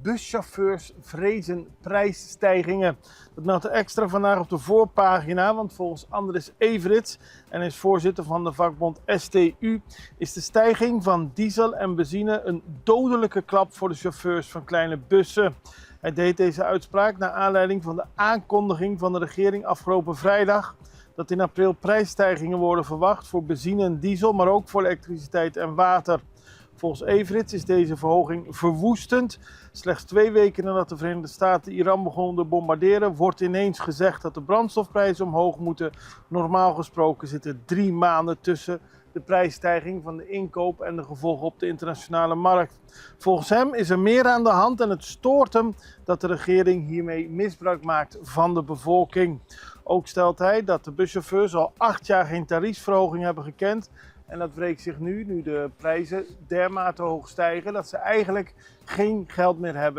buschauffeurs vrezen prijsstijgingen. Dat meldt de Extra vandaag op de voorpagina, want volgens Andris Everits, en is voorzitter van de vakbond STU, is de stijging van diesel en benzine een dodelijke klap voor de chauffeurs van kleine bussen. Hij deed deze uitspraak naar aanleiding van de aankondiging van de regering afgelopen vrijdag dat in april prijsstijgingen worden verwacht voor benzine en diesel, maar ook voor elektriciteit en water. Volgens Everits is deze verhoging verwoestend. Slechts 2 weken nadat de Verenigde Staten Iran begonnen te bombarderen, wordt ineens gezegd dat de brandstofprijzen omhoog moeten. Normaal gesproken zitten 3 maanden tussen de prijsstijging van de inkoop en de gevolgen op de internationale markt. Volgens hem is er meer aan de hand en het stoort hem dat de regering hiermee misbruik maakt van de bevolking. Ook stelt hij dat de buschauffeurs al 8 jaar geen tariefsverhoging hebben gekend. En dat wreekt zich nu de prijzen dermate hoog stijgen dat ze eigenlijk geen geld meer hebben.